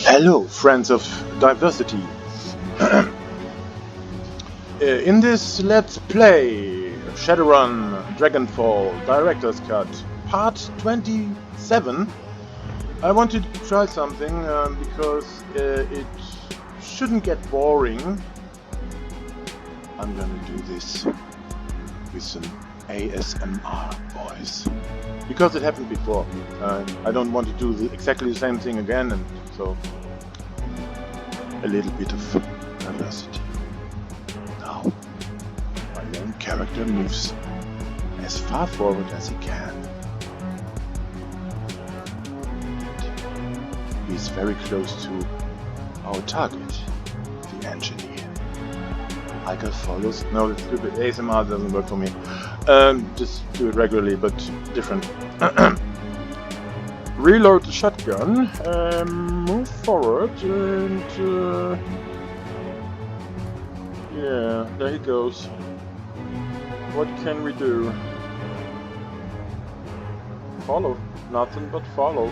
Hello, friends of diversity. In this Let's Play Shadowrun Dragonfall Director's Cut Part 27, I wanted to try something because it shouldn't get boring. I'm gonna do this with some ASMR voice. Because it happened before. I don't want to do exactly the same thing again, and so a little bit of diversity. Now, my main character moves as far forward as he can. He's very close to our target, the engineer. Eiger follows. No, it's stupid. ASMR doesn't work for me. Just do it regularly, but different. Reload the shotgun, move forward, and yeah, there he goes. What can we do? Follow. Nothing but follow.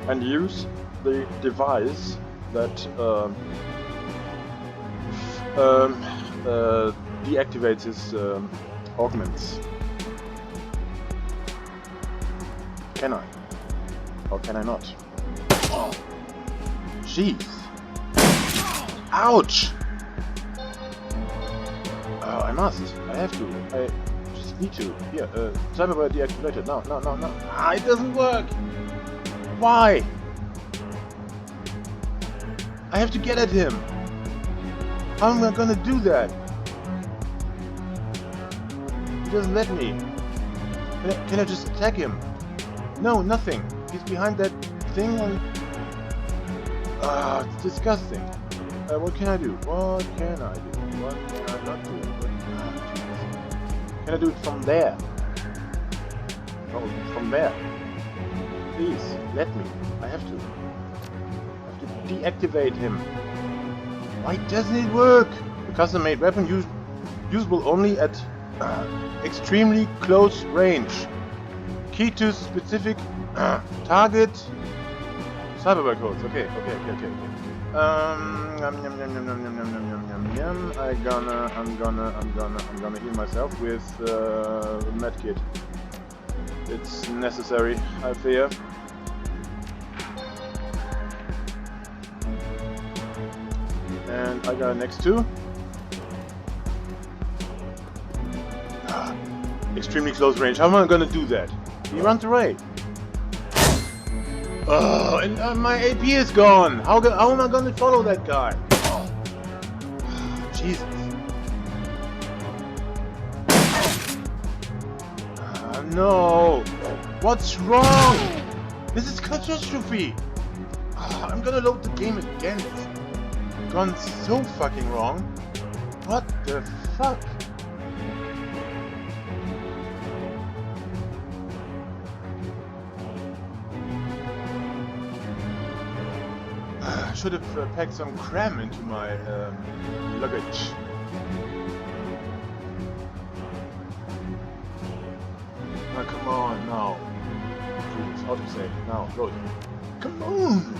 And use the device that deactivates his augments. Can I? Or can I not? Jeez. Ouch! I must. I have to. I just need to. Here, cyberware deactivated. No. Ah, it doesn't work! Why? I have to get at him. How am I gonna do that? He doesn't let me. Can I just attack him? No, nothing. He's behind that thing and... it's disgusting. What can I do? What can I do? What can I not do? Can I do it from there? Oh, from there. Please, let me. I have to deactivate him. Why doesn't it work? The custom-made weapon usable only at extremely close range. Key to specific target. Cyberware codes. Okay. I'm gonna heal myself with medkit. It's necessary, I fear. And I got next two. Extremely close range. How am I gonna do that? He runs away. Oh, and my AP is gone. How am I gonna follow that guy? Jesus. No. What's wrong? This is catastrophe. I'm gonna load the game again. It's gone so fucking wrong. What the fuck? I should have packed some cram into my luggage. Oh, come on, now. How to say? Now, go. Come on!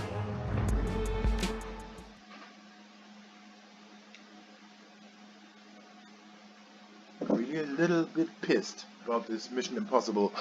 I'm really a little bit pissed about this Mission Impossible.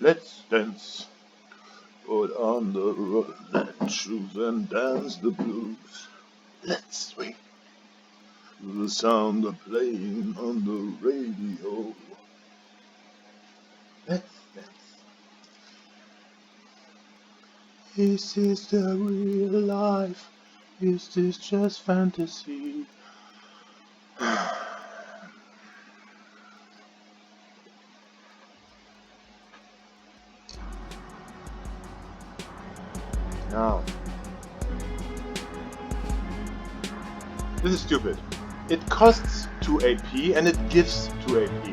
Let's dance. Put on the rolling shoes and dance the blues. Let's swing to the sound of playing on the radio. Let's dance. Is this the real life? Is this just fantasy? Now, this is stupid. It costs 2 AP and it gives 2 AP.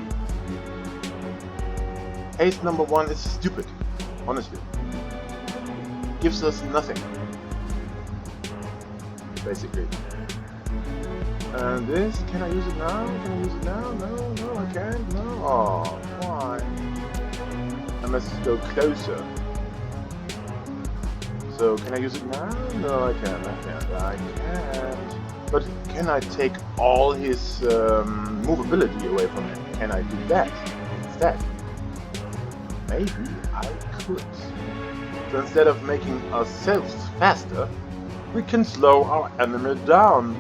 Haste number 1 is stupid, honestly. Gives us nothing, basically. And this, can I use it now? Can I use it now? No, I can't. No. Oh, why? I must go closer. So, can I use it now? No, I can't. I can't. But can I take all his movability away from him? Can I do that instead? Maybe I could. So instead of making ourselves faster, we can slow our enemy down.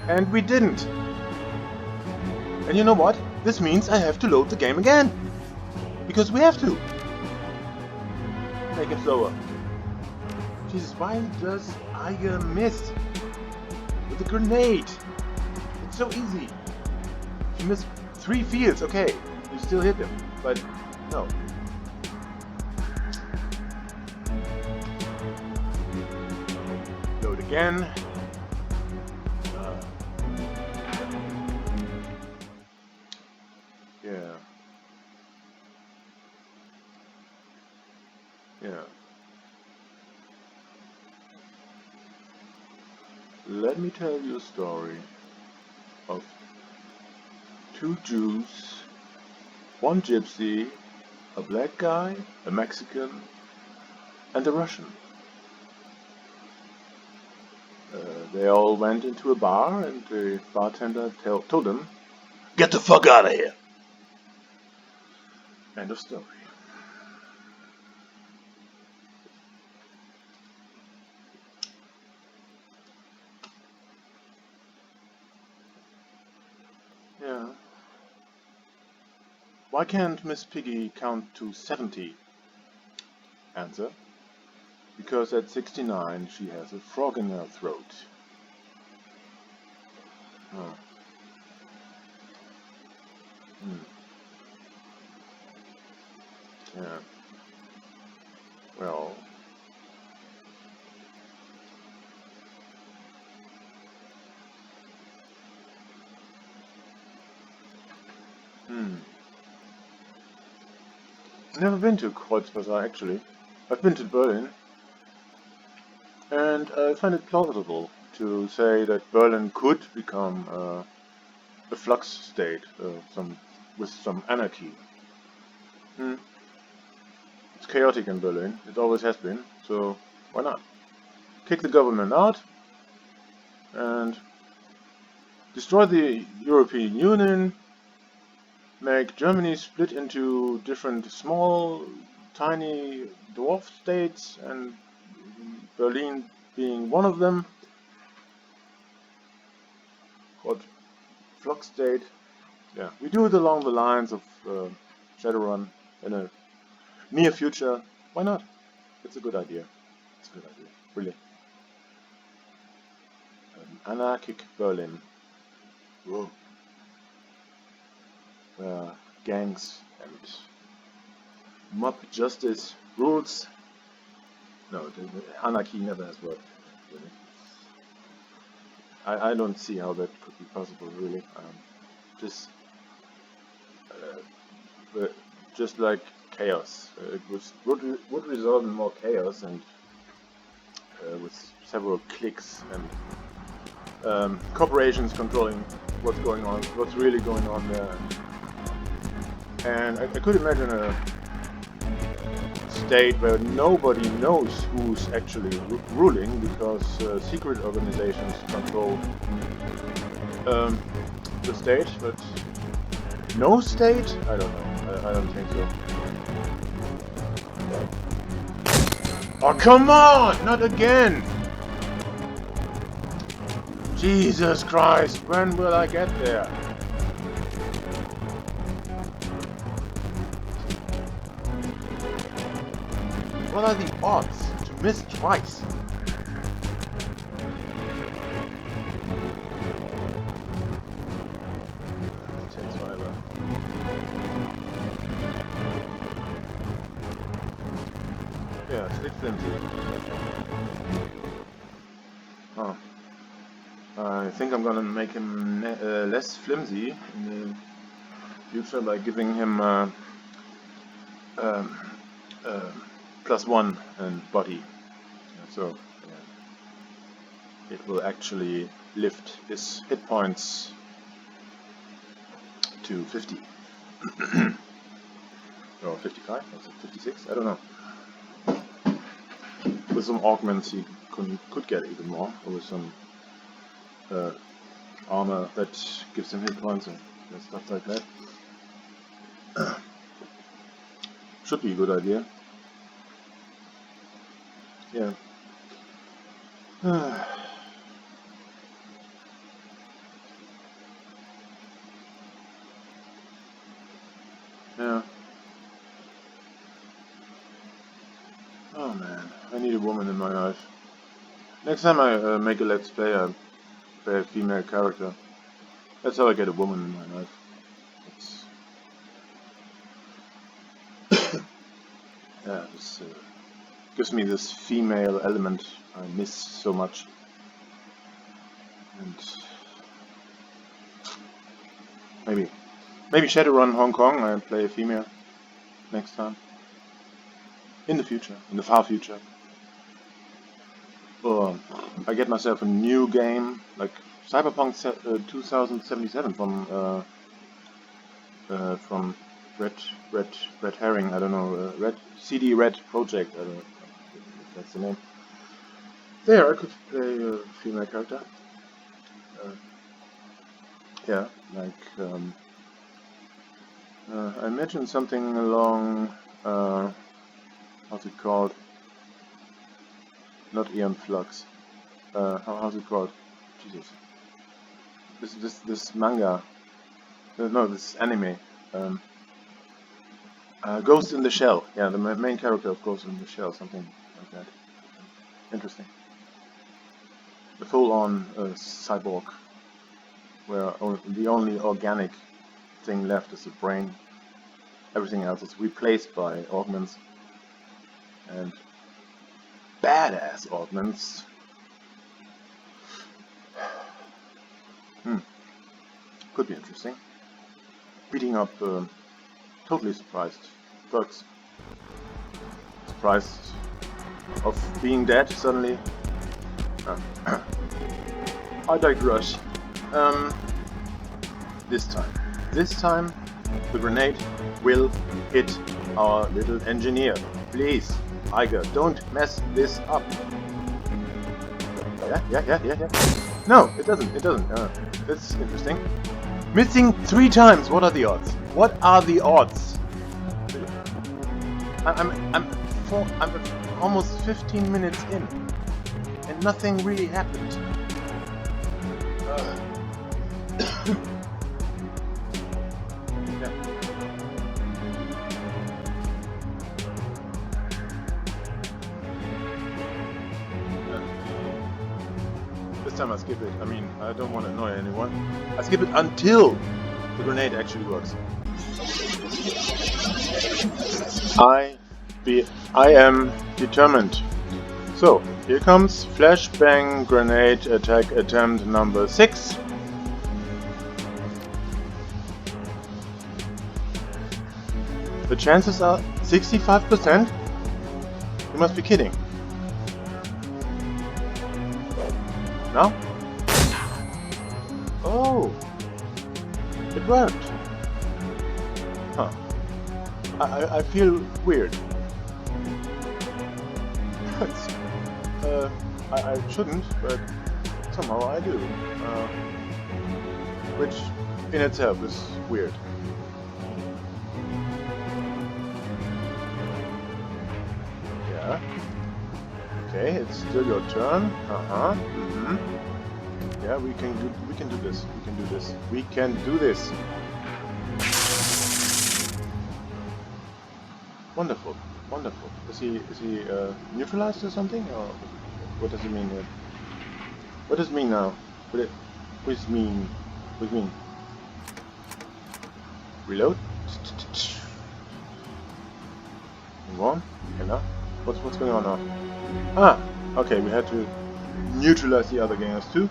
And we didn't. And you know what? This means I have to load the game again. Because we have to. Make it slower. Jesus, why does Eiger miss? With the grenade. It's so easy. You miss 3 fields, okay. You still hit him, but no. Load again. Yeah. Let me tell you a story of 2 Jews, 1 gypsy, a black guy, a Mexican, and a Russian. They all went into a bar and the bartender told them, "Get the fuck out of here!" End of story. Yeah. Why can't Miss Piggy count to 70? Answer. Because at 69 she has a frog in her throat. Oh. Yeah. Well. Never been to Kreuzberg actually. I've been to Berlin. And I find it plausible to say that Berlin could become a flux state, with some anarchy. It's chaotic in Berlin, it always has been, so why not? Kick the government out and destroy the European Union, make Germany split into different small, tiny dwarf states, and Berlin being one of them. What? Flux state? Yeah, we do it along the lines of Shadowrun in a near future. Why not? It's a good idea. It's a good idea. Really. Anarchic Berlin. Whoa. Gangs and mob justice rules. No, the anarchy never has worked. Really. I don't see how that could be possible. Really. Just like chaos. It would result in more chaos and with several cliques and corporations controlling what's going on, what's really going on there. And I could imagine a state where nobody knows who's actually ruling, because secret organizations control the state, but no state? I don't know. I don't think so. Oh, come on! Not again! Jesus Christ, when will I get there? What are the odds to miss twice? Takes forever. Yeah, stick flimsy. Oh. I think I'm gonna make him less flimsy in the future by giving him +1 and body. So yeah, it will actually lift his hit points to 50. Or 55, was it 56? I don't know. With some augments he could get even more, or with some armor that gives him hit points and stuff like that. Should be a good idea. Yeah. Yeah. Oh man, I need a woman in my life. Next time I make a let's play, I play a female character. That's how I get a woman in my life. Yeah, this gives me this female element I miss so much. And maybe Shadowrun Hong Kong I play a female next time. In the future, in the far future. Or I get myself a new game like Cyberpunk 2077 from Red Herring, I don't know, CD Red Project, I don't know if that's the name. There I could play a female character. Yeah, like I imagine something along how's it called? Not Aeon Flux. How's it called? Jesus. This manga. No, this anime. Ghost in the Shell. Yeah, the main character of Ghost in the Shell, something like that. Interesting. The full-on cyborg, where the only organic thing left is the brain. Everything else is replaced by augments. And badass augments. Could be interesting. Beating up totally surprised thugs. Surprised of being dead suddenly. I digress. This time the grenade will hit our little engineer. Please, Eiger, don't mess this up. Yeah. No, it doesn't. That's interesting. Missing 3 times. What are the odds? What are the odds? I'm almost 15 minutes in, and nothing really happened. Yeah. This time I skip it. I mean, I don't want to annoy anyone. I skip it until the grenade actually works. I am determined. So, here comes flashbang grenade attack attempt number 6. The chances are 65%? You must be kidding. Now? Oh! It worked! Huh. I feel weird. I shouldn't, but somehow I do. Which in itself is weird. Yeah. Okay, it's still your turn. Yeah, we can do this. We can do this. We can do this. Wonderful, wonderful. Is he neutralized or something, or what does it mean here? What does it mean now? What does it mean? What does it mean? Reload. Move on. Okay, now what's going on now? Ah, okay. We had to neutralize the other gangers too.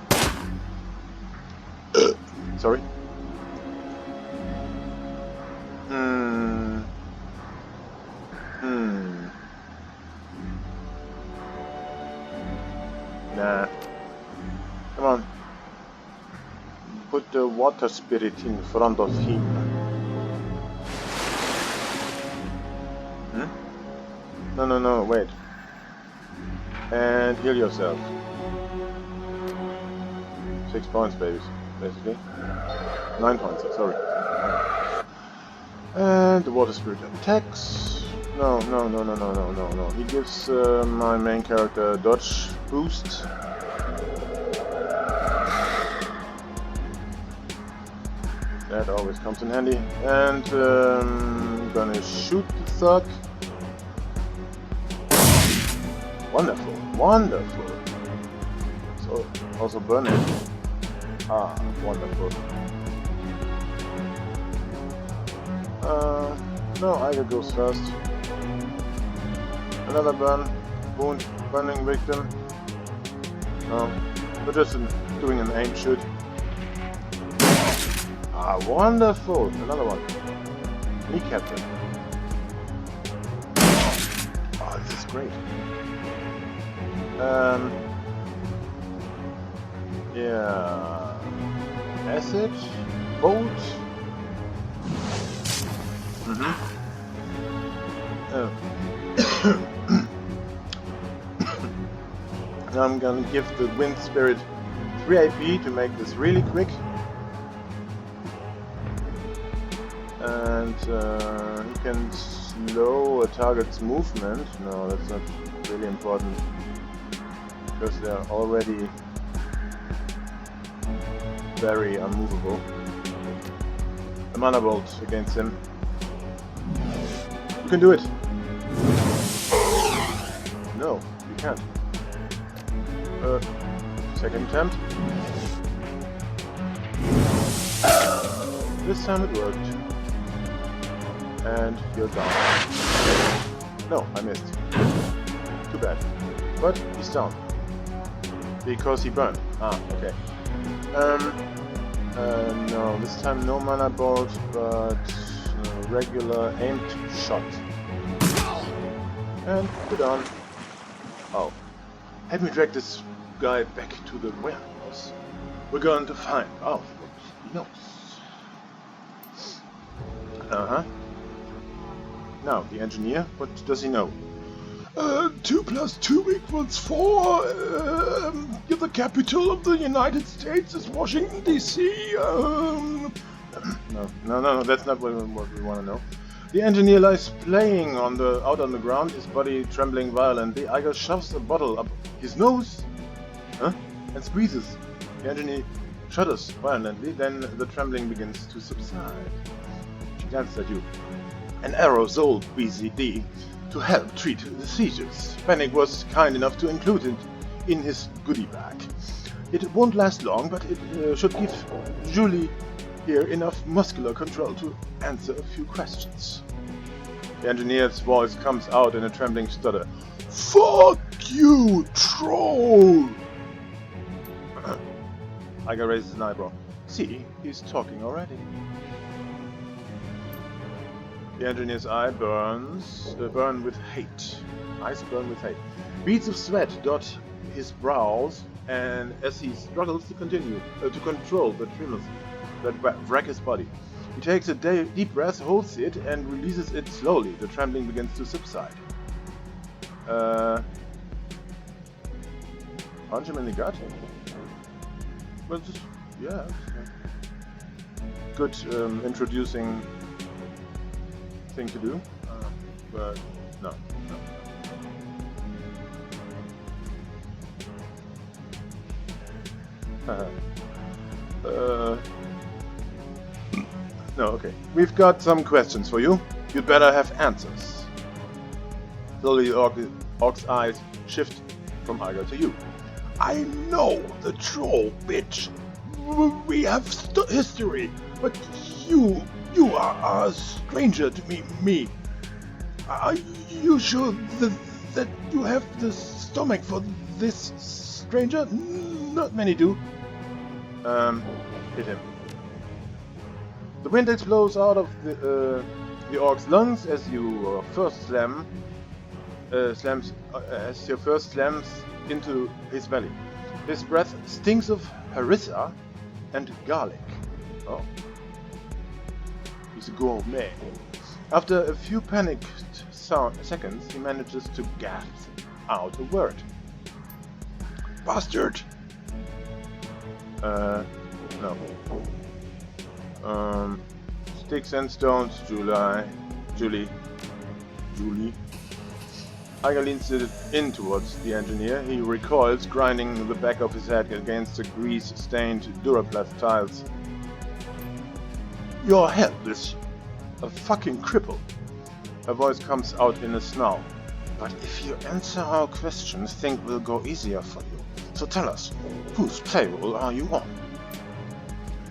Sorry. Nah. Come on. Put the water spirit in front of him. No, wait. And heal yourself. 6 points, babies, basically. 9 points, sorry. And the water spirit attacks. No. He gives my main character a dodge boost. That always comes in handy. And I'm gonna shoot the thug. Wonderful, wonderful. So also burn it. Ah, wonderful. No, Eiger goes first. Another burn, wound, burning victim. No, we're just doing an aim shoot. Ah, wonderful! Another one. Kneecap him. Oh, this is great. Yeah. Acid, bolt. Now I'm gonna give the wind spirit 3 AP to make this really quick. And he can slow a target's movement. No, that's not really important, because they're already very unmovable. A mana bolt against him. You can do it! No, you can't. Second attempt. This time it worked. And you're down. No, I missed. Too bad. But he's down. Because he burned. Ah, okay. No, this time no mana bolt, but regular aimed shot. And we're done. Oh. Help me drag this guy back to the warehouse. We're going to find out what he knows. Now, the engineer, what does he know? 2 + 2 = 4. The capital of the United States is Washington, D.C. No, that's not what we want to know. The engineer lies playing out on the ground, his body trembling violently. Eiger shoves a bottle up his nose, and squeezes. The engineer shudders violently, then the trembling begins to subside. She glances at you. An aerosol BZD to help treat the seizures. Panic was kind enough to include it in his goodie bag. It won't last long, but it should give Julie here enough muscular control to answer a few questions. The engineer's voice comes out in a trembling stutter. Fuck you, troll! Eiger raises an eyebrow. See, he's talking already. The engineer's eye burn with hate. Eyes burn with hate. Beads of sweat dot his brows and as he struggles to control the tremors that wreck his body. He takes a deep breath, holds it, and releases it slowly. The trembling begins to subside. Punch him in the gut? Well, just, yeah. Good introducing thing to do. But no. No, okay. We've got some questions for you. You'd better have answers. Slowly, Orc's eyes shift from Eiger to you. I know the troll, bitch. We have history, but you are a stranger to me. Are you sure that you have the stomach for this stranger? Not many do. Hit him. The wind explodes out of the orc's lungs as your first slams into his belly. His breath stinks of harissa and garlic. Oh, he's a gourmet. After a few panicked seconds, he manages to gasp out a word. Bastard! No. Sticks and stones, Julie. Eiger leans in towards the engineer. He recoils, grinding the back of his head against the grease-stained Duraplast tiles. You're helpless. A fucking cripple. Her voice comes out in a snarl. But if you answer our questions, things will go easier for you. So tell us, whose payroll are you on?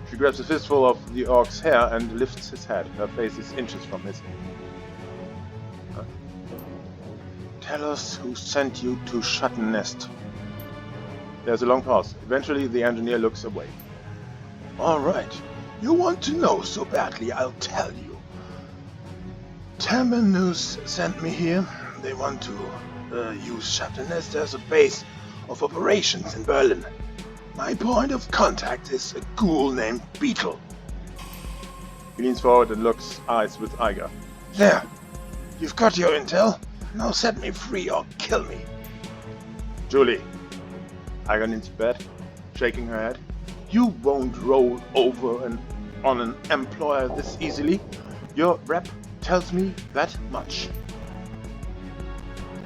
She grabs a fistful of the orc's hair and lifts his head. Her face is inches from his. Tell us who sent you to Shadowrun Nest. There's a long pause. Eventually, the engineer looks away. All right. You want to know so badly, I'll tell you. Terminus sent me here. They want to use Shadowrun Nest as a base of operations in Berlin. My point of contact is a ghoul named Beetle. He leans forward and looks eyes with Eiger. There. You've got your intel. Now set me free or kill me. Julie. Eiger leans back, shaking her head. You won't roll over on an employer this easily. Your rep tells me that much.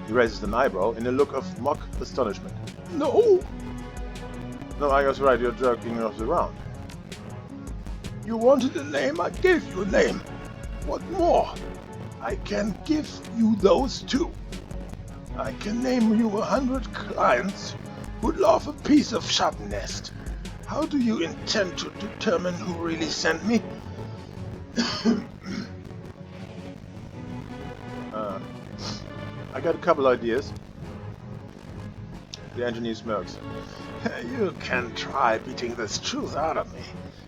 He raises an eyebrow in a look of mock astonishment. No! No, Eiger's right, you're joking off around. You wanted a name, I gave you a name. What more? I can give you those too. I can name you 100 clients who'd love a piece of Shadowrun Nest. How do you intend to determine who really sent me? I got a couple ideas. The engineer smirks. You can try beating this truth out of me.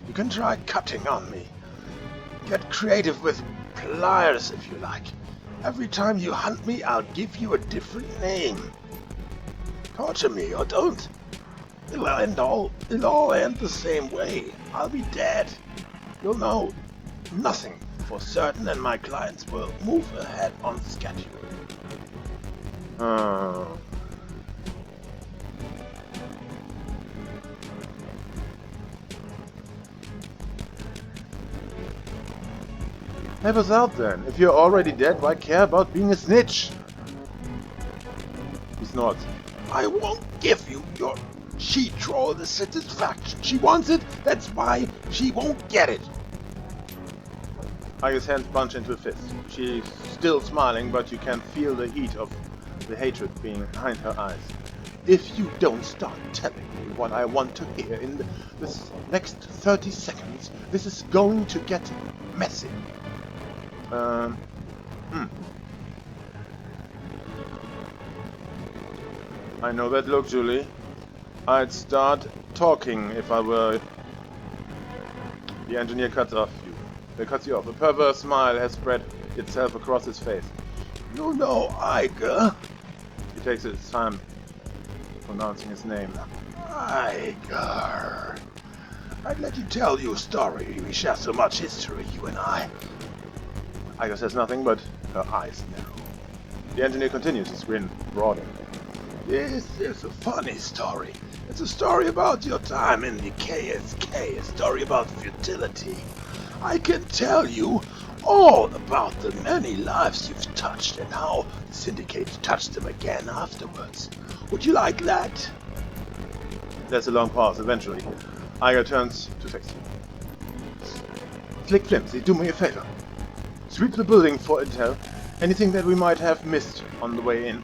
You can try cutting on me. Get creative with pliers if you like. Every time you hunt me, I'll give you a different name. Torture me or don't. It'll all end the same way. I'll be dead. You'll know nothing for certain, and my clients will move ahead on schedule. Help us out then. If you're already dead, why care about being a snitch? He snorts. I won't give you your she-troll the satisfaction. She wants it, that's why she won't get it. Eiger's hands bunch into a fist. She's still smiling, but you can feel the heat of the hatred behind her eyes. If you don't start telling me what I want to hear in this next 30 seconds, this is going to get messy. I know that look, Julie. I'd start talking if I were... The engineer cuts you off. A perverse smile has spread itself across his face. You know Eiger? He takes his time pronouncing his name. Eiger. I'd let you tell your story. We share so much history, you and I. Eiger says nothing, but her eyes narrow. The engineer continues, his grin broader. This is a funny story. It's a story about your time in the KSK, a story about futility. I can tell you all about the many lives you've touched and how the Syndicate touched them again afterwards. Would you like that? There's a long pause. Eventually, Eiger turns to face you. Flick Flimsy, do me a favor. Sweep the building for intel. Anything that we might have missed on the way in.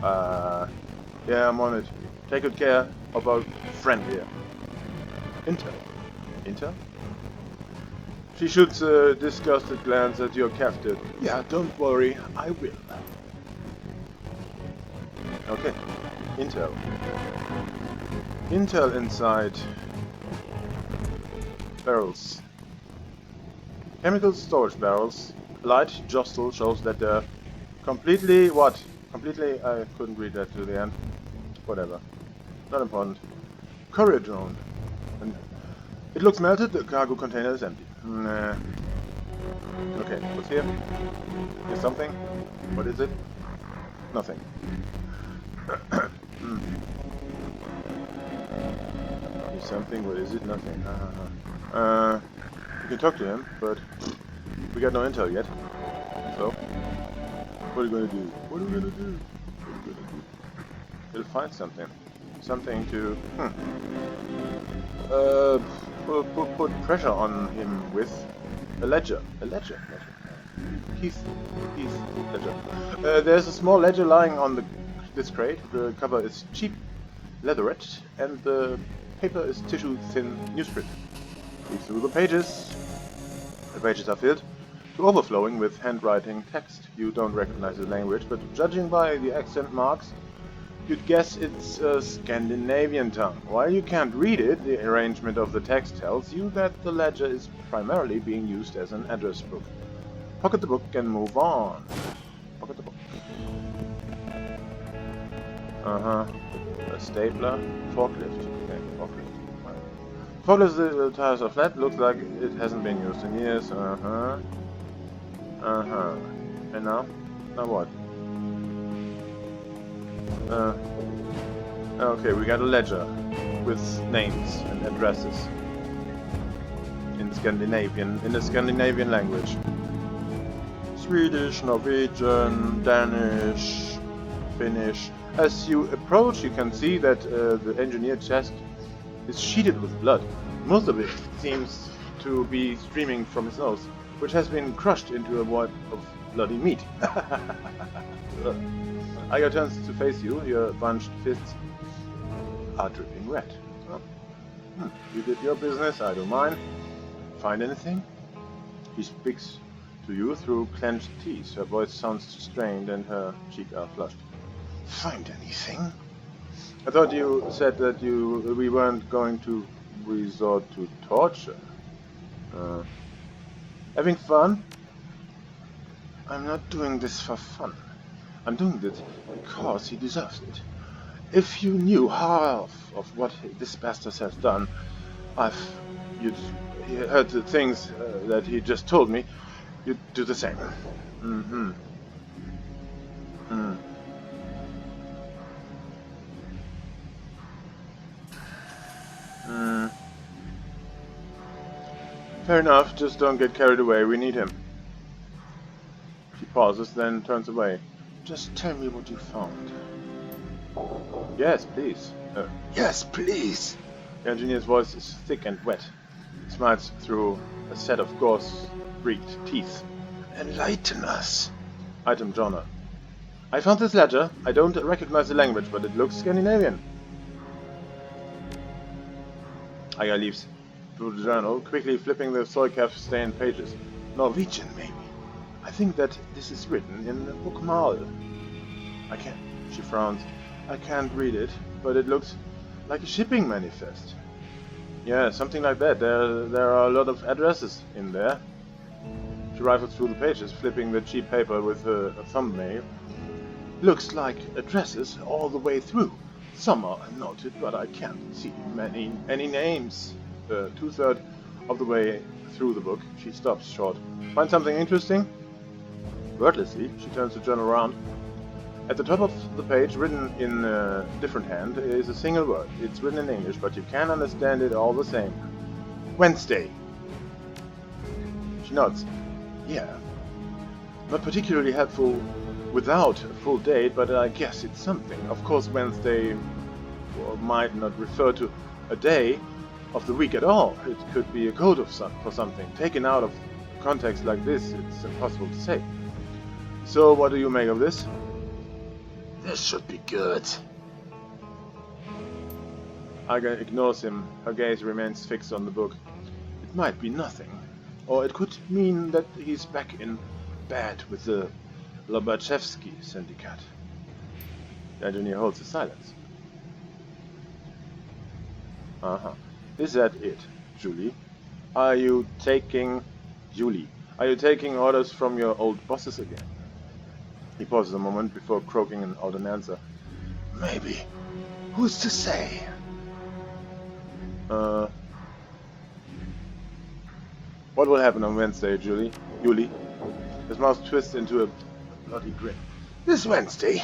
Yeah, I'm on it. Take good care of our friend here. Intel. Intel? She shoots a disgusted glance at your captain. Yeah, don't worry, I will. Okay. Intel. Intel inside barrels. Chemical storage barrels. Light jostle shows that they're completely what? Completely, I couldn't read that to the end. Whatever. Not important. Courier drone. And it looks melted, the cargo container is empty. Nah. Okay, what's here? Here's something. What is it? Nothing. Here's something, what is it? Nothing. You can talk to him, but we got no intel yet. So, what are you gonna do? What are we gonna do? What are we gonna do? We'll find something. Something to put pressure on him with a ledger. A ledger. Keith ledger. There's a small ledger lying on this crate. The cover is cheap leatherette, and the paper is tissue-thin newsprint. Read through the pages. The pages are filled to overflowing with handwriting text. You don't recognize the language, but judging by the accent marks, you'd guess it's a Scandinavian tongue. While you can't read it, the arrangement of the text tells you that the ledger is primarily being used as an address book. Pocket the book and move on. Pocket the book. A stapler. Forklift. Okay, forklift. Forklift, the tires are flat. Looks like it hasn't been used in years. And now? Now what? Okay, we got a ledger with names and addresses in the Scandinavian language. Swedish, Norwegian, Danish, Finnish. As you approach, you can see that the engineer's chest is sheeted with blood. Most of it seems to be streaming from his nose, which has been crushed into a wad of bloody meat. Eiger turns to face you, your bunched fists are dripping red. You did your business, I don't mind. Find anything? He speaks to you through clenched teeth. Her voice sounds strained and her cheeks are flushed. Find anything? I thought you said that we weren't going to resort to torture. Having fun? I'm not doing this for fun. I'm doing this because he deserves it. If you knew half of what this bastard has done, you'd heard the things that he just told me, you'd do the same. Fair enough, just don't get carried away, we need him. She pauses, then turns away. Just tell me what you found. Yes, please. Yes, please. The engineer's voice is thick and wet. He smiles through a set of gauze-streaked teeth. Enlighten us. Item journal. I found this ledger. I don't recognize the language, but it looks Scandinavian. Eiger leaves through the journal, quickly flipping the soy calf-stained pages. Norwegian, maybe. I think that this is written in the Bokmal. I can't. She frowns. I can't read it, but it looks like a shipping manifest. Yeah, something like that. There are a lot of addresses in there. She rifles through the pages, flipping the cheap paper with a thumbnail. Looks like addresses all the way through. Some are noted, but I can't see any names. 2/3 of the way through the book, she stops short. Find something interesting? Wordlessly, she turns the journal around. At the top of the page, written in a different hand, is a single word. It's written in English, but you can understand it all the same. Wednesday. She nods. Yeah. Not particularly helpful without a full date, but I guess it's something. Of course, Wednesday might not refer to a day of the week at all. It could be a code for something. Taken out of context like this, it's impossible to say. So, what do you make of this? This should be good. Eiger ignores him. Her gaze remains fixed on the book. It might be nothing. Or it could mean that he's back in bed with the Lobachevsky Syndicate. The engineer holds his silence. Is that it, Julie? Are you taking orders from your old bosses again? He pauses a moment before croaking out an answer. Maybe. Who's to say? What will happen on Wednesday, Julie? His mouth twists into a bloody grin. This Wednesday,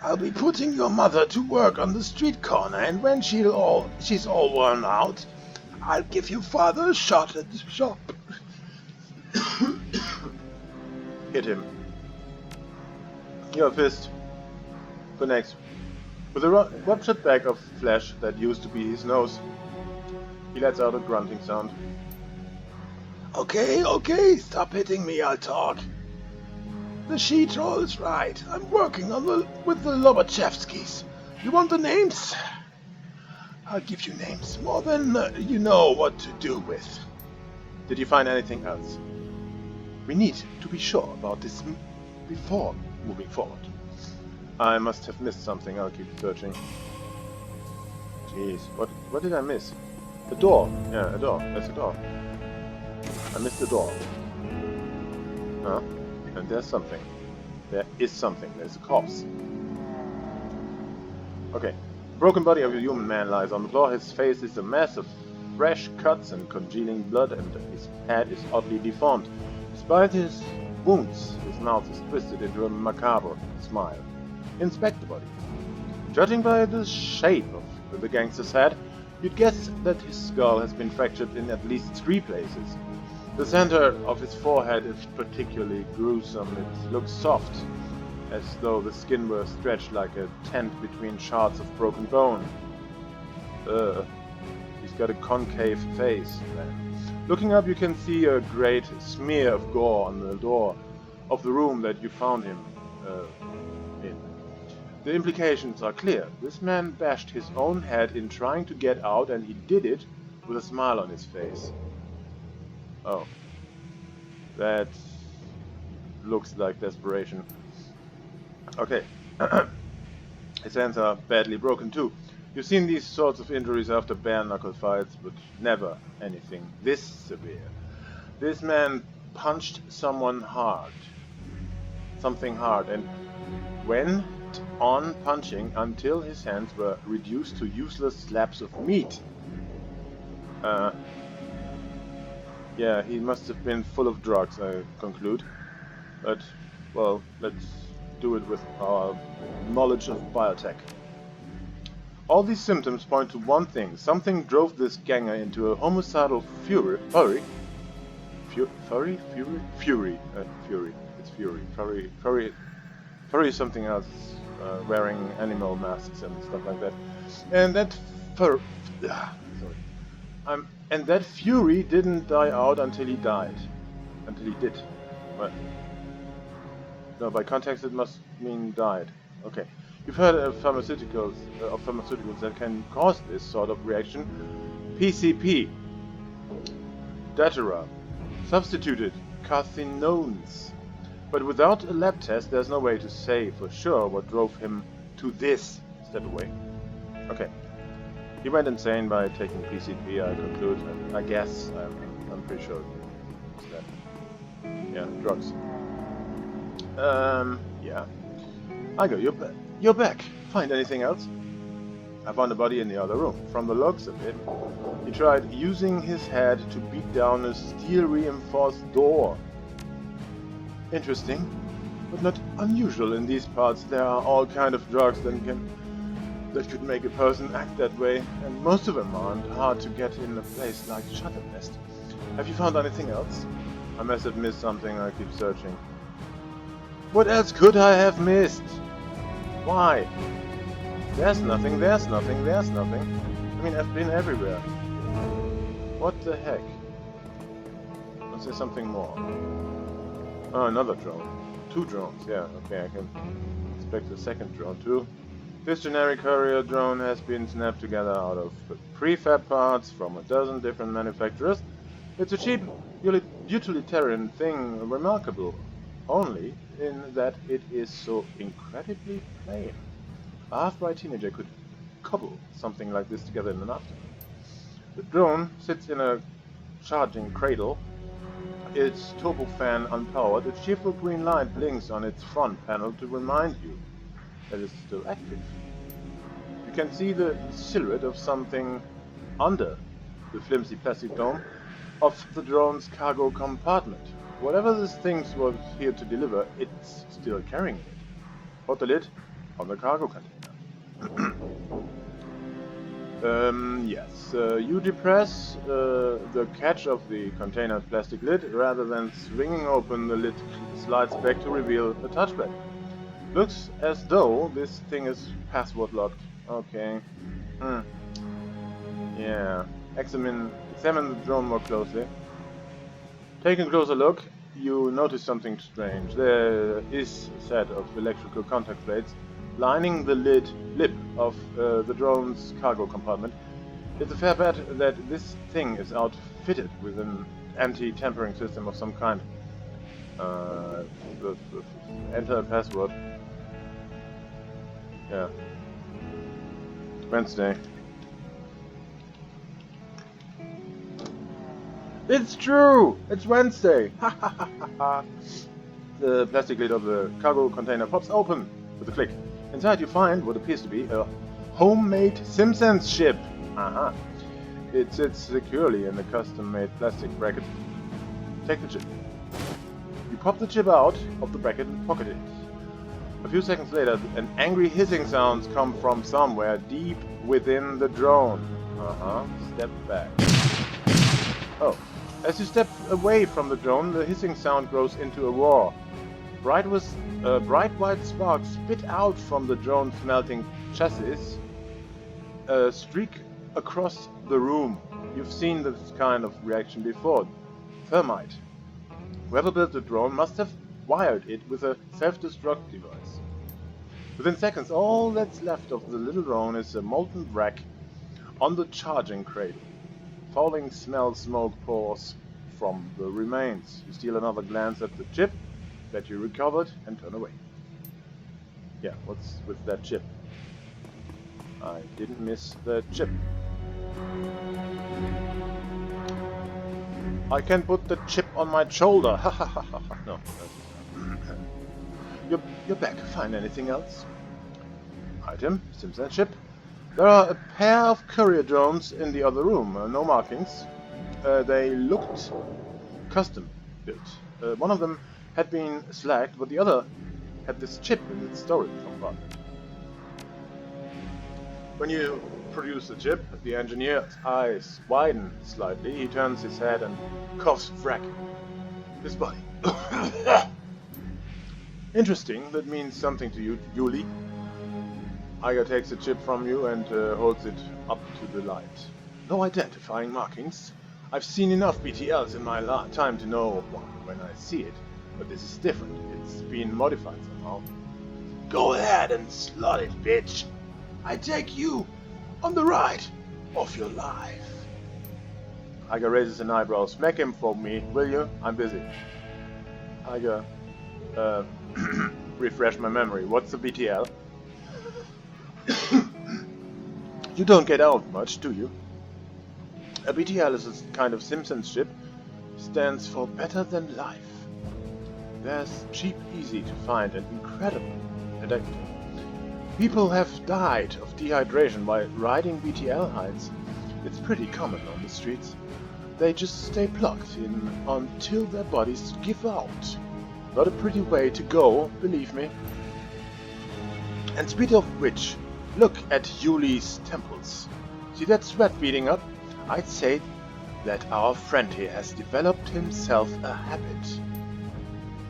I'll be putting your mother to work on the street corner, and when she's all worn out, I'll give your father a shot at the shop. Hit him. Your fist connects. With a ruptured bag of flesh that used to be his nose, he lets out a grunting sound. Okay, stop hitting me, I'll talk. The she-troll is right. I'm working with the Lobachevskys. You want the names? I'll give you names, more than you know what to do with. Did you find anything else? We need to be sure about this before moving forward. I must have missed something. I'll keep searching. Jeez, what did I miss? A door. Yeah, a door. There's a door. I missed the door. Huh? And there's something. There is something. There's a corpse. Okay. The broken body of a human man lies on the floor. His face is a mess of fresh cuts and congealing blood, and his head is oddly deformed. Despite his wounds, his mouth is twisted into a macabre smile. Inspect the body. Judging by the shape of the gangster's head, you'd guess that his skull has been fractured in at least 3 places. The center of his forehead is particularly gruesome. It looks soft, as though the skin were stretched like a tent between shards of broken bone. He's got a concave face, then. Looking up, you can see a great smear of gore on the door of the room that you found him in. The implications are clear. This man bashed his own head in trying to get out, and he did it with a smile on his face. Oh. That looks like desperation. Okay. His hands are badly broken too. You've seen these sorts of injuries after bare-knuckle fights, but never anything this severe. This man punched someone hard. Something hard, and went on punching until his hands were reduced to useless slabs of meat. Yeah, he must have been full of drugs, I conclude. But, well, let's do it with our knowledge of biotech. All these symptoms point to one thing. Something drove this ganger into a homicidal fury. Fury is something else, wearing animal masks and stuff like that. And that and that fury didn't die out until he died. Until he did. Well, no, by context it must mean died. Okay. You've heard of pharmaceuticals that can cause this sort of reaction. PCP. Datura. Substituted carcinones. But without a lab test, there's no way to say for sure what drove him to this. Step away. Okay. He went insane by taking PCP, I conclude. And I guess, I'm pretty sure it's that. Yeah, drugs. Yeah. Eiger, you're back. Find anything else? I found a body in the other room. From the looks of it, he tried using his head to beat down a steel-reinforced door. Interesting, but not unusual in these parts. There are all kind of drugs that could make a person act that way, and most of them aren't hard to get in a place like Shadowrun. Have you found anything else? I must have missed something. I keep searching. What else could I have missed? Why? There's nothing, there's nothing, there's nothing. I mean, I've been everywhere. What the heck? Was there something more? Oh, another drone. 2 drones, yeah, okay, I can expect a second drone too. This generic courier drone has been snapped together out of prefab parts from a dozen different manufacturers. It's a cheap, utilitarian thing, remarkable only in that it is so incredibly plain. A half-bright teenager could cobble something like this together in an afternoon. The drone sits in a charging cradle, its turbo fan unpowered. A cheerful green light blinks on its front panel to remind you that it's still active. You can see the silhouette of something under the flimsy plastic dome of the drone's cargo compartment. Whatever this thing was here to deliver, it's still carrying it. Put the lid on the cargo container. Yes. You depress the catch of the container's plastic lid. Rather than swinging open, the lid slides back to reveal a touchpad. Looks as though this thing is password locked. Okay. Yeah. Examine the drone more closely. Taking a closer look, you notice something strange. There is a set of electrical contact plates lining the lip of the drone's cargo compartment. It's a fair bet that this thing is outfitted with an anti-tampering system of some kind. Enter a password. Yeah. Wednesday. It's true! It's Wednesday! Ha ha ha ha ha! The plastic lid of the cargo container pops open with a click. Inside you find what appears to be a homemade Simpsons ship. Aha! It sits securely in a custom-made plastic bracket. Take the chip. You pop the chip out of the bracket and pocket it. A few seconds later, an angry hissing sound comes from somewhere deep within the drone. Step back. Oh. As you step away from the drone, the hissing sound grows into a roar. Bright white sparks spit out from the drone's melting chassis, streak across the room. You've seen this kind of reaction before. Thermite. Whoever built the drone must have wired it with a self-destruct device. Within seconds, all that's left of the little drone is a molten wreck on the charging cradle. Falling smell smoke pours from the remains. You steal another glance at the chip that you recovered and turn away. Yeah, what's with that chip? I didn't miss the chip. I can put the chip on my shoulder. Ha ha ha ha. No. You're back. Find anything else? Item, Simpson chip. There are a pair of courier drones in the other room. No markings. They looked custom built. One of them had been slacked, but the other had this chip in its storage compartment. When you produce the chip, the engineer's eyes widen slightly. He turns his head and coughs frack. His body. Interesting. That means something to you, Yuli. Eiger takes the chip from you and holds it up to the light. No identifying markings. I've seen enough BTLs in my time to know when I see it, but this is different. It's been modified somehow. Go ahead and slot it, bitch. I take you on the ride of your life. Eiger raises an eyebrow. Smack him for me, will you? I'm busy. Eiger, refresh my memory. What's the BTL? You don't get out much, do you? A BTL is a kind of Simpsons ship. Stands for better than life. There's cheap, easy to find, and incredible addictive. People have died of dehydration while riding BTL hides. It's pretty common on the streets. They just stay plugged in until their bodies give out. Not a pretty way to go, believe me. And speaking of which, look at Yuli's temples. See that sweat beading up? I'd say that our friend here has developed himself a habit.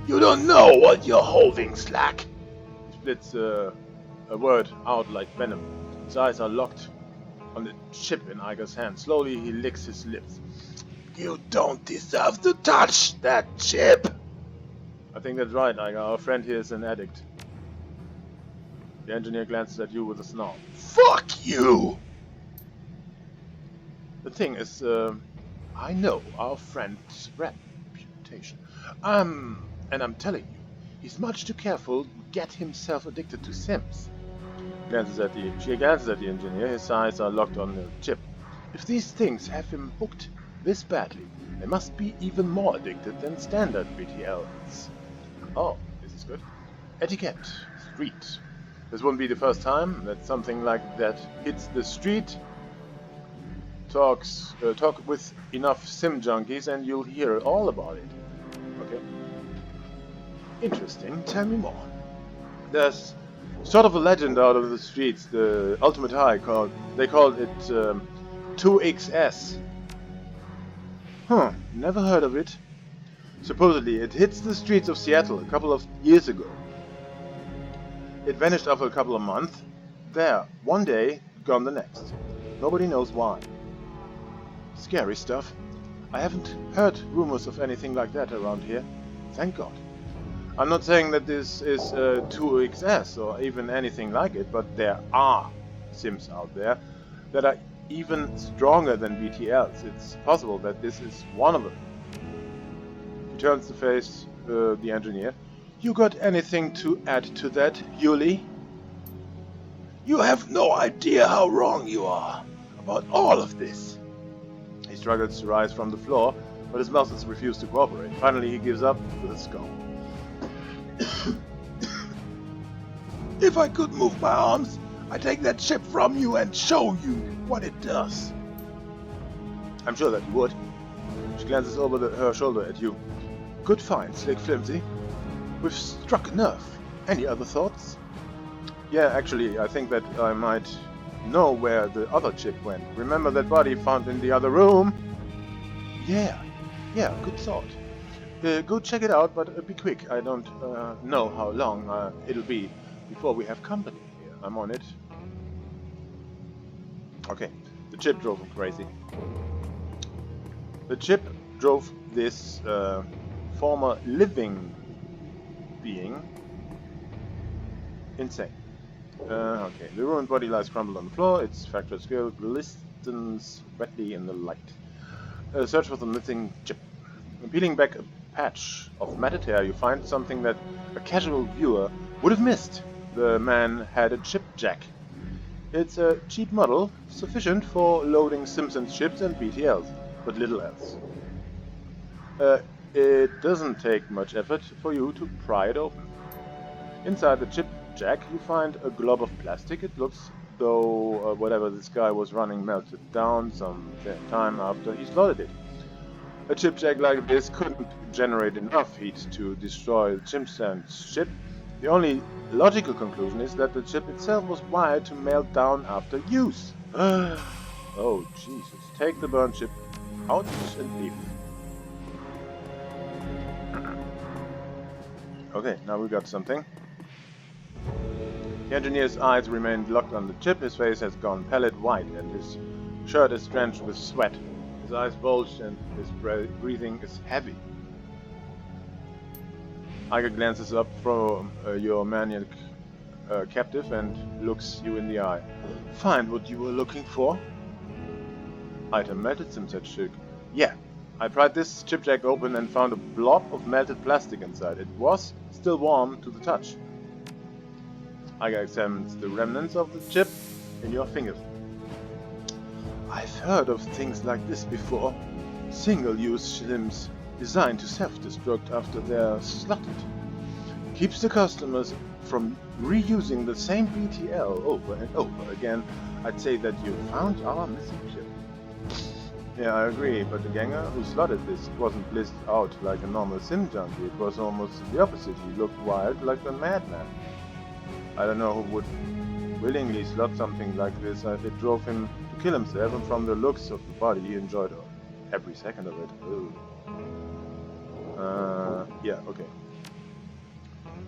You don't know what you're holding, Slack. He splits a word out like venom. His eyes are locked on the chip in Eiger's hand. Slowly he licks his lips. You don't deserve to touch that chip. I think that's right, Eiger. Our friend here is an addict. The engineer glances at you with a snarl. Fuck you! The thing is, I know our friend's reputation. And I'm telling you, he's much too careful to get himself addicted to Sims. She glances at the engineer. His eyes are locked on the chip. If these things have him hooked this badly, they must be even more addicted than standard BTLs. Oh, this is good. Etiquette. Street. This won't be the first time that something like that hits the street. Talk with enough sim junkies and you'll hear all about it. Okay. Interesting. Tell me more. There's sort of a legend out of the streets. The Ultimate High they called it 2XS. Huh. Never heard of it. Supposedly it hits the streets of Seattle a couple of years ago. It vanished after a couple of months. There, one day, gone the next. Nobody knows why. Scary stuff. I haven't heard rumors of anything like that around here. Thank God. I'm not saying that this is 2XS or even anything like it, but there are Sims out there that are even stronger than BTLs. It's possible that this is one of them. He turns to face the engineer. You got anything to add to that, Yuli? You have no idea how wrong you are about all of this. He struggles to rise from the floor, but his muscles refuse to cooperate. Finally, he gives up with a scowl. If I could move my arms, I'd take that chip from you and show you what it does. I'm sure that you would. She glances over her shoulder at you. Good find, Slick Flimsy. We've struck a nerve. Any other thoughts? Yeah, actually, I think that I might know where the other chip went. Remember that body found in the other room? Yeah, good thought. Go check it out, but be quick. I don't know how long it'll be before we have company here. I'm on it. Okay, the chip drove him crazy. The chip drove this former living being insane. Okay, the ruined body lies crumpled on the floor. Its fractured skull glistens wetly in the light. Search for the missing chip. Peeling back a patch of matted hair, you find something that a casual viewer would have missed. The man had a chip jack. It's a cheap model, sufficient for loading Simpsons chips and BTLs, but little else. It doesn't take much effort for you to pry it open. Inside the chip jack, you find a glob of plastic. It looks though whatever this guy was running melted down some time after he slotted it. A chip jack like this couldn't generate enough heat to destroy the Simpsons chip. The only logical conclusion is that the chip itself was wired to melt down after use. Oh Jesus, take the burnt chip out and leave. Okay, now we got something. The engineer's eyes remained locked on the chip. His face has gone pallid white and his shirt is drenched with sweat. His eyes bulged and his breathing is heavy. Eiger glances up from your maniac captive and looks you in the eye. Find what you were looking for? Item melted Simset chip. Yeah, I pried this chip jack open and found a blob of melted plastic inside. It was still warm to the touch. Eiger examines the remnants of the chip in your fingers. I've heard of things like this before. Single-use Sims designed to self-destruct after they're slotted. Keeps the customers from reusing the same BTL over and over again, I'd say that you found our missing ship. Yeah, I agree, but the ganger who slotted this wasn't blissed out like a normal sim junkie. It was almost the opposite. He looked wild like a madman. I don't know who would willingly slot something like this. It drove him to kill himself, and from the looks of the body, he enjoyed every second of it. Ooh. Yeah, okay.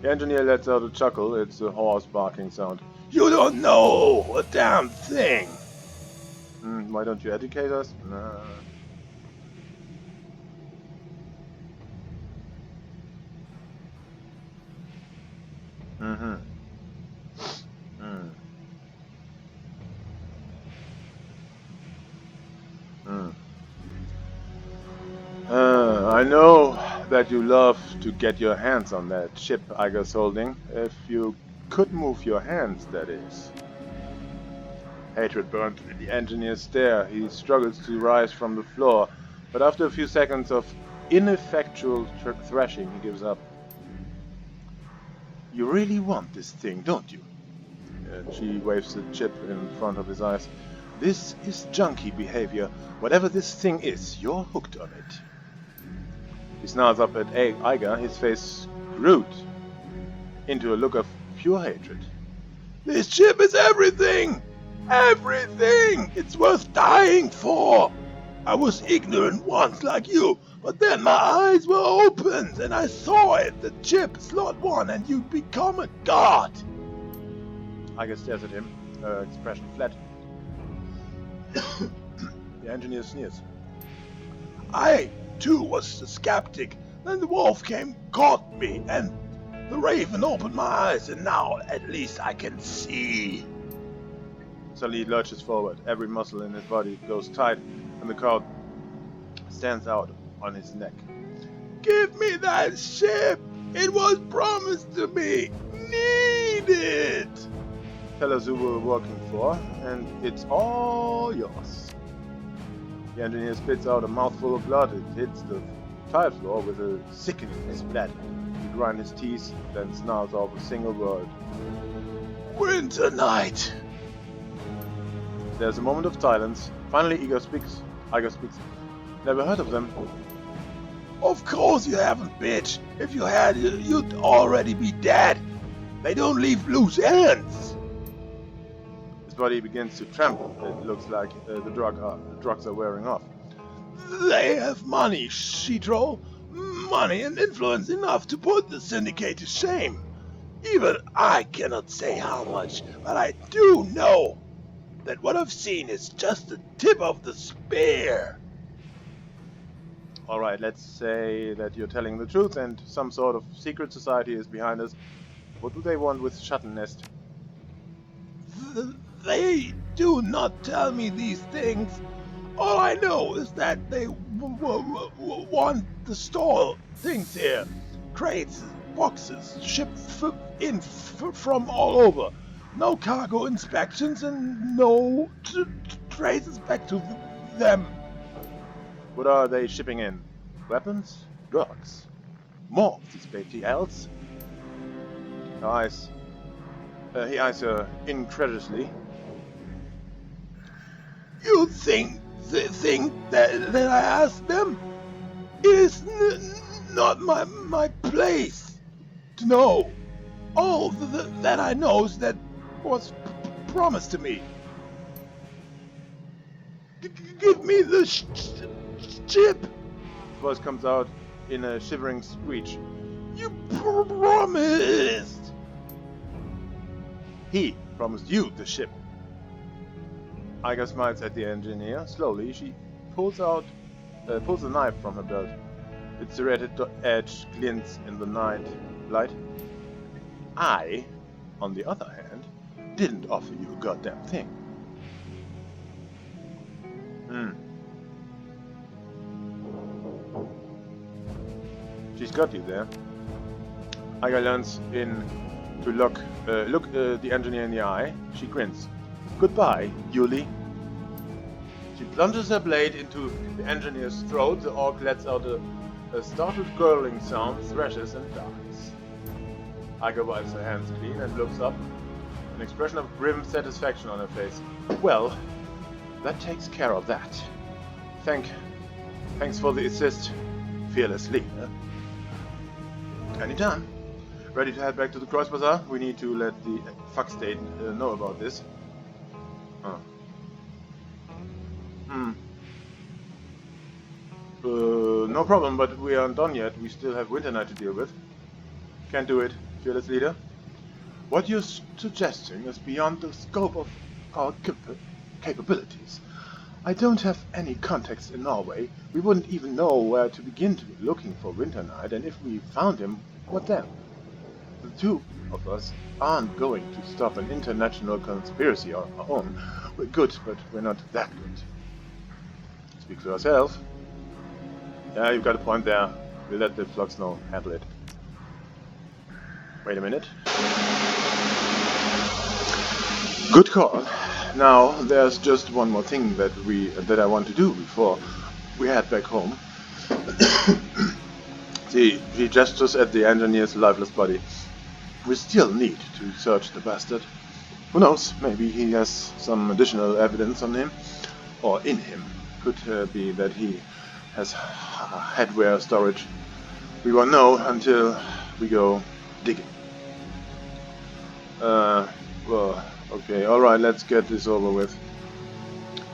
The engineer lets out a chuckle. It's a horse barking sound. You don't know a damn thing! Why don't you educate us? Nah. I know that you love to get your hands on that ship Eiger's holding. If you could move your hands, that is. Hatred burned in the engineer's stare. He struggles to rise from the floor, but after a few seconds of ineffectual thrashing, he gives up. You really want this thing, don't you? She waves the chip in front of his eyes. This is junkie behavior. Whatever this thing is, you're hooked on it. He snarls up at Eiger, his face screwed into a look of pure hatred. This chip is everything! Everything! It's worth dying for! I was ignorant once like you, but then my eyes were opened and I saw it. The chip, slot 1, and you become a god! Eiger stares at him, her expression flat. The engineer sneers. I, too, was a skeptic. Then the wolf came, caught me, and the raven opened my eyes, and now at least I can see. Suddenly he lurches forward. Every muscle in his body goes tight, and the cord stands out on his neck. Give me that ship! It was promised to me! Need it! Tell us who we're working for, and it's all yours. The engineer spits out a mouthful of blood. It hits the tile floor with a sickening splat. He grinds his teeth, then snarls off a single word. Winter night! There's a moment of silence. Finally, Eiger speaks. Never heard of them. Of course you haven't, bitch. If you had, you'd already be dead. They don't leave loose ends. His body begins to tremble. It looks like the drugs are wearing off. They have money, she-troll. Money and influence enough to put the syndicate to shame. Even I cannot say how much, but I do know that what I've seen is just the tip of the spear. Alright, let's say that you're telling the truth and some sort of secret society is behind us. What do they want with Shuttle Nest? They do not tell me these things. All I know is that they want to store things here. Crates, boxes, shipped in from all over. No cargo inspections and no traces back to them. What are they shipping in? Weapons? Drugs? More of these BTLs? He eyes her incredulously. You think that I asked them? It is not my place to know. All that I know is that was promised to me. Give me the chip. His voice comes out in a shivering screech. You promised. He promised you the ship. Eiger smiles at the engineer. Slowly, she pulls a knife from her belt. Its serrated edge glints in the night light. I, on the other hand, didn't offer you a goddamn thing. She's got you there. Eiger leans in to look the engineer in the eye. She grins. Goodbye, Yuli. She plunges her blade into the engineer's throat. The orc lets out a startled gurgling sound, thrashes and dies. Eiger wipes her hands clean and looks up, an expression of grim satisfaction on her face. Well, that takes care of that. Thanks for the assist, fearless leader. Anytime. Ready to head back to the Cross Bazaar? We need to let the fuck state know about this. Oh. No problem, but we aren't done yet. We still have Winter Night to deal with. Can't do it, fearless leader. What you're suggesting is beyond the scope of our capabilities. I don't have any contacts in Norway. We wouldn't even know where to begin to be looking for Winter Night, and if we found him, what then? The two of us aren't going to stop an international conspiracy on our own. We're good, but we're not that good. Speak for yourself. Yeah, you've got a point there. We'll let the flux know. Handle it. Wait a minute. Good call. Now, there's just one more thing that I want to do before we head back home. See, he gestures at the engineer's lifeless body. We still need to search the bastard. Who knows, maybe he has some additional evidence on him, or in him. Could be that he has headwear storage. We won't know until we go digging. Well, okay, alright, let's get this over with.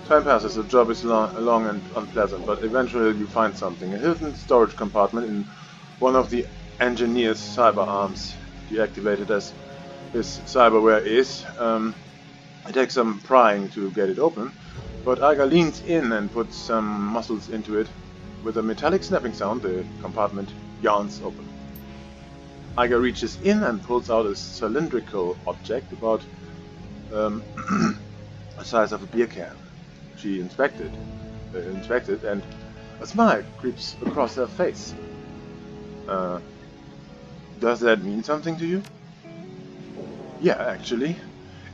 Time passes, the job is long and unpleasant, but eventually you find something. A hidden storage compartment in one of the engineer's cyber arms, deactivated as his cyberware is. It takes some prying to get it open, but Eiger leans in and puts some muscles into it. With a metallic snapping sound, the compartment yawns open. Eiger reaches in and pulls out a cylindrical object about the size of a beer can. She inspected, and a smile creeps across her face. Does that mean something to you? Yeah, actually.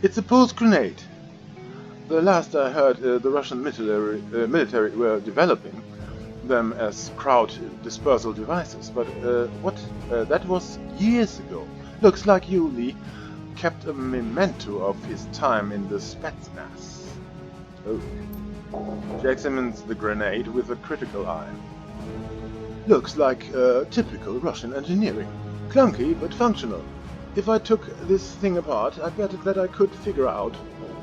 It's a pulse grenade. The last I heard, the Russian military were developing them as crowd dispersal devices, but that was years ago. Looks like Yuli kept a memento of his time in the Spetsnaz. Oh. She examines the grenade with a critical eye. Looks like typical Russian engineering. Clunky, but functional. If I took this thing apart, I bet that I could figure out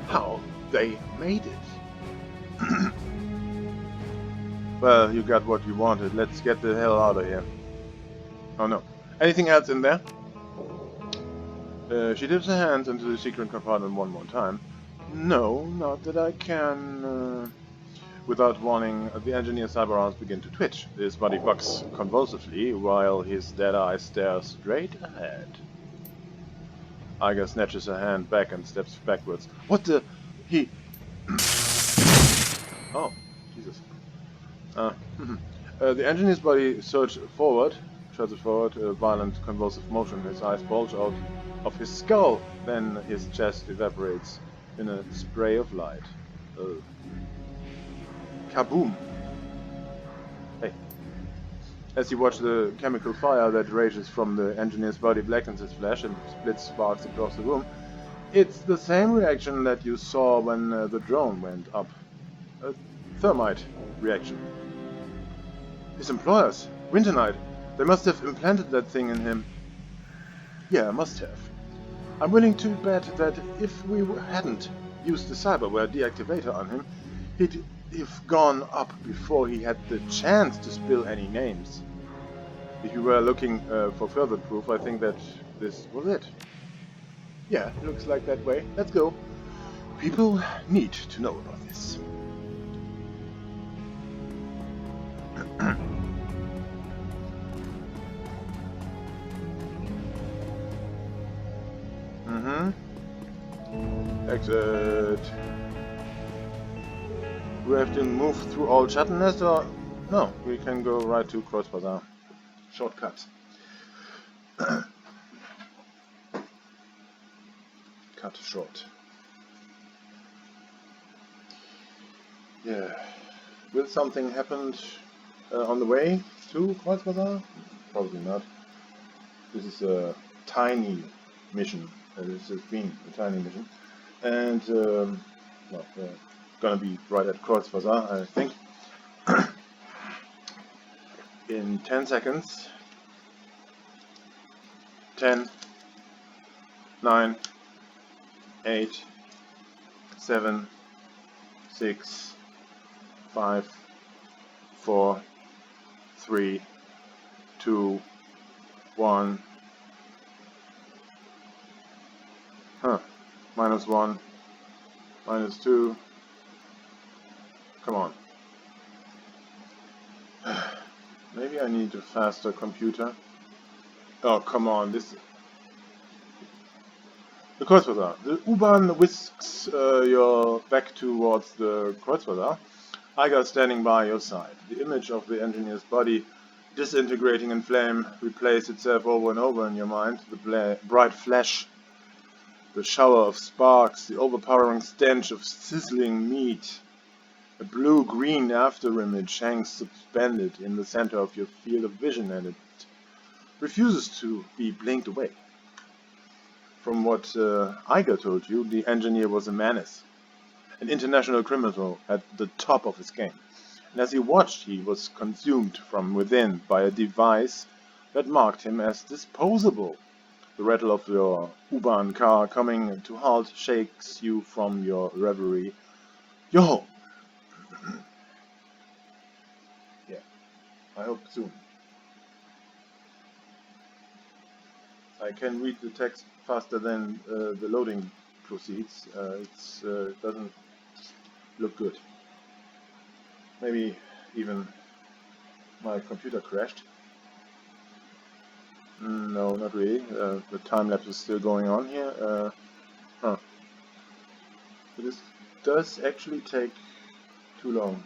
how they made it. Well, you got what you wanted. Let's get the hell out of here. Oh no. Anything else in there? She dips her hands into the secret compartment one more time. No, not that I can. Without warning, the engineer's cyber arms begin to twitch. His body bucks convulsively while his dead eye stares straight ahead. Eiger snatches her hand back and steps backwards. What the? He... Oh, Jesus. The engineer's body surges forward, a violent convulsive motion. His eyes bulge out of his skull, then his chest evaporates in a spray of light. Kaboom! Hey. As you watch the chemical fire that rages from the engineer's body blackens his flesh and splits sparks across the room, it's the same reaction that you saw when the drone went up. A thermite reaction. His employers, Winter Night, they must have implanted that thing in him. Yeah, must have. I'm willing to bet that if we hadn't used the cyberware deactivator on him, he'd have gone up before he had the chance to spill any names. If you were looking for further proof, I think that this was it. Yeah, looks like that way. Let's go. People need to know about this. Exit. We have to move through all Schattennest, or no? We can go right to Cross Bazaar. Shortcut. Cut short. Yeah. Will something happen on the way to Cross Bazaar? Probably not. This is tiny mission. This has been a tiny mission. And, well, gonna be right at Kreuzwasser, I think. In 10 seconds. 10, 9, 8, 7, 6, 5, 4, 3, 2, 1. -1, -2. Come on. Maybe I need a faster computer. Oh, come on, this... The Kreuzwasser. The U-Bahn whisks your back towards the Kreuzwasser. Eiger standing by your side. The image of the engineer's body disintegrating in flame replays itself over and over in your mind. The bright flash, the shower of sparks, the overpowering stench of sizzling meat. A blue-green afterimage hangs suspended in the center of your field of vision, and it refuses to be blinked away. From what Eiger told you, the engineer was a menace, an international criminal at the top of his game. And as he watched, he was consumed from within by a device that marked him as disposable. The rattle of your U-Bahn car coming to halt shakes you from your reverie. You're home. Yeah, I hope soon. I can read the text faster than the loading proceeds. It doesn't look good. Maybe even my computer crashed. No, not really. The time lapse is still going on here. This does actually take too long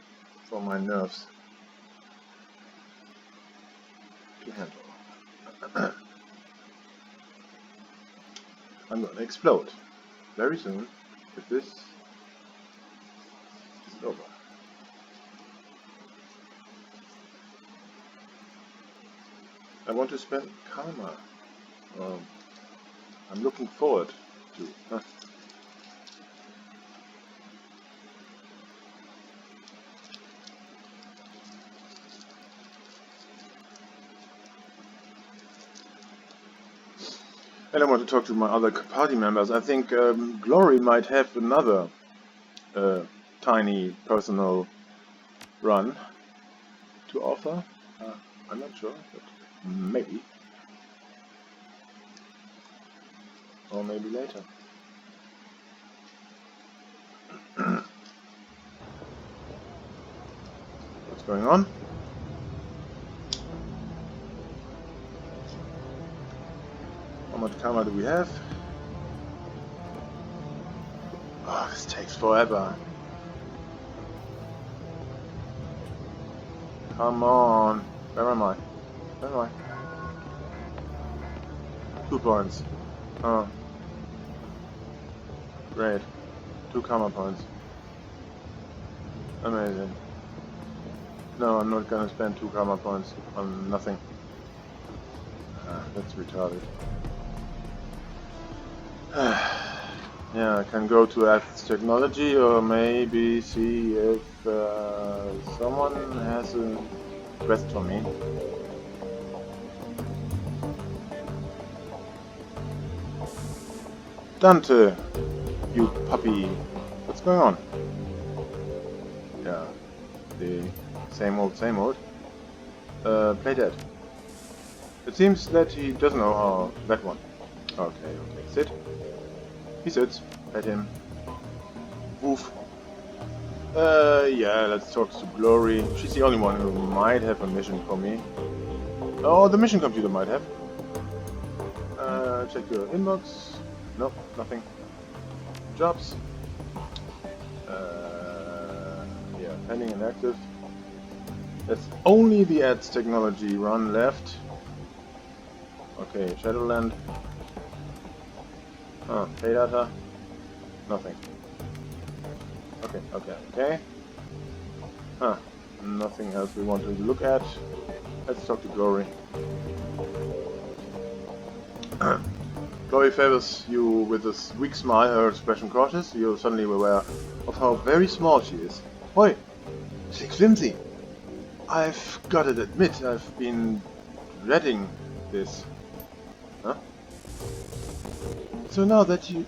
for my nerves to handle. I'm gonna explode very soon if this is over. I want to spend karma. I'm looking forward to. And I want to talk to my other party members. I think Glory might have another tiny personal run to offer. I'm not sure, but maybe. Or maybe later. What's going on? How much karma do we have? Oh, this takes forever. Come on. Where am I? Where am I? 2 points. Oh. Great. 2 karma points. Amazing. No, I'm not gonna spend 2 karma points on nothing. That's retarded. Yeah, I can go to Earth's Technology or maybe see if someone has a quest for me. Dante, you puppy. What's going on? Yeah, the same old, same old. Play dead. It seems that he doesn't know how that one. Okay, sit. He sits. Pet him. Woof. Yeah, let's talk to Glory. She's the only one who might have a mission for me. Oh, the mission computer might have. Check your inbox. Nope, nothing. Jobs. Yeah, pending and active. There's only the Ads Technology run left. Okay, Shadowland. Pay data. Nothing. Okay. Nothing else we want to look at. Let's talk to Glory. Chloe favors you with this weak smile, her expression cautious. You're suddenly aware of how very small she is. Oi! She's flimsy! I've gotta admit, I've been dreading this. Huh? So now that you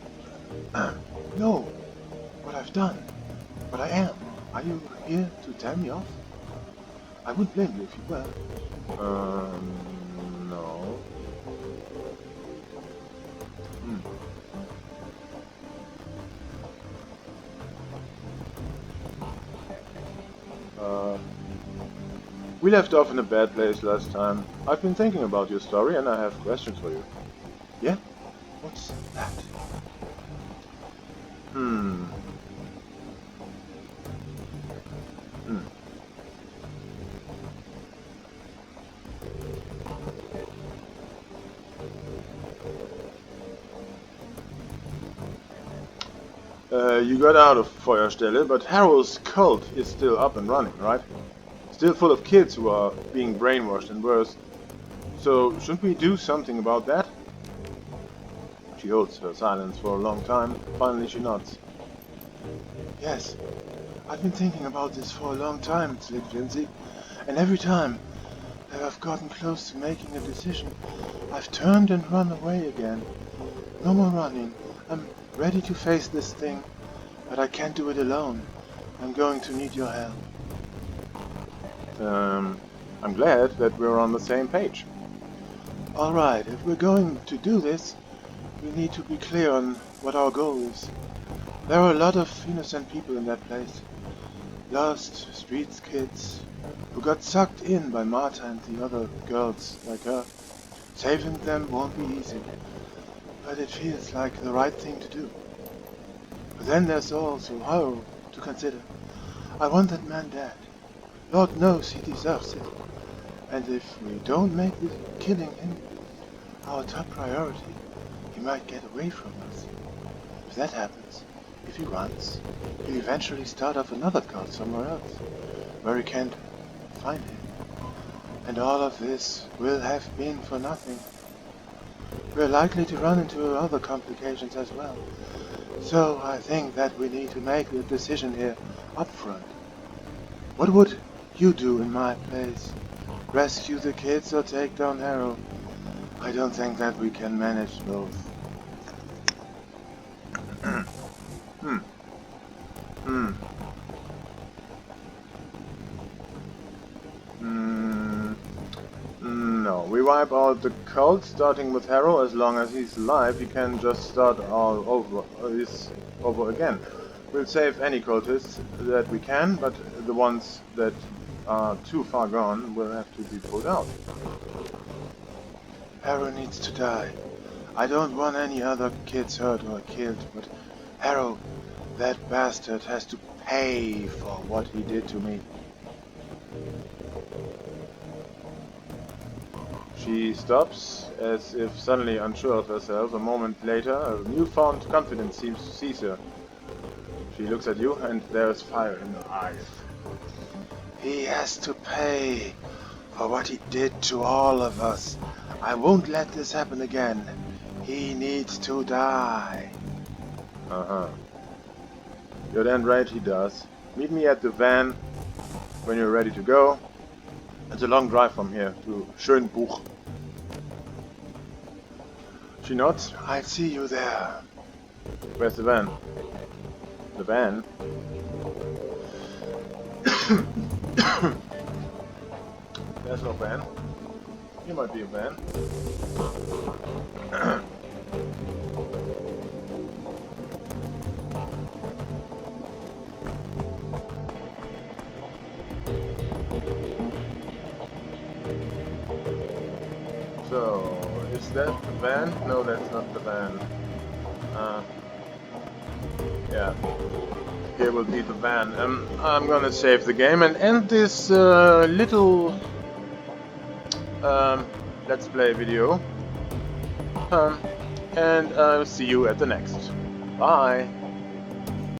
know what I've done, what I am, are you here to tell me off? I wouldn't blame you if you were. No. We left off in a bad place last time. I've been thinking about your story and I have questions for you. Yeah? What's that? You got out of Feuerstelle, but Harrow's cult is still up and running, right? Still full of kids who are being brainwashed and worse. So, shouldn't we do something about that? She holds her silence for a long time. Finally she nods. Yes, I've been thinking about this for a long time, Slick Flimsy. And every time that I've gotten close to making a decision, I've turned and run away again. No more running. I'm ready to face this thing, but I can't do it alone. I'm going to need your help. I'm glad that we're on the same page. Alright, if we're going to do this, we need to be clear on what our goal is. There are a lot of innocent people in that place. Lost street kids who got sucked in by Marta and the other girls like her. Saving them won't be easy, but it feels like the right thing to do. But then there's also Harrow to consider. I want that man dead. Lord knows he deserves it. And if we don't make this killing him our top priority, he might get away from us. If that happens, if he runs, he'll eventually start off another cult somewhere else, where we can't find him. And all of this will have been for nothing. We're likely to run into other complications as well. So I think that we need to make a decision here up front. What would you do in my place? Rescue the kids or take down Harrow? I don't think that we can manage both. No, we wipe out the cult, starting with Harrow. As long as he's alive, he can just start all over again. We'll save any cultists that we can, but the ones that are too far gone will have to be pulled out. Harrow needs to die. I don't want any other kids hurt or killed, but Harrow, that bastard, has to pay for what he did to me. She stops, as if suddenly unsure of herself. A moment later, a newfound confidence seems to seize her. She looks at you, and there's fire in her eyes. He has to pay for what he did to all of us. I won't let this happen again. He needs to die. You're then right, he does. Meet me at the van when you're ready to go. It's a long drive from here to Schönbuch. She nods. I'll see you there. Where's the van? The van? There's no van. Here might be a van. So, is that the van? No, that's not the van. Yeah. Here will be the van. I'm gonna save the game and end this little let's play video. And I'll see you at the next. Bye!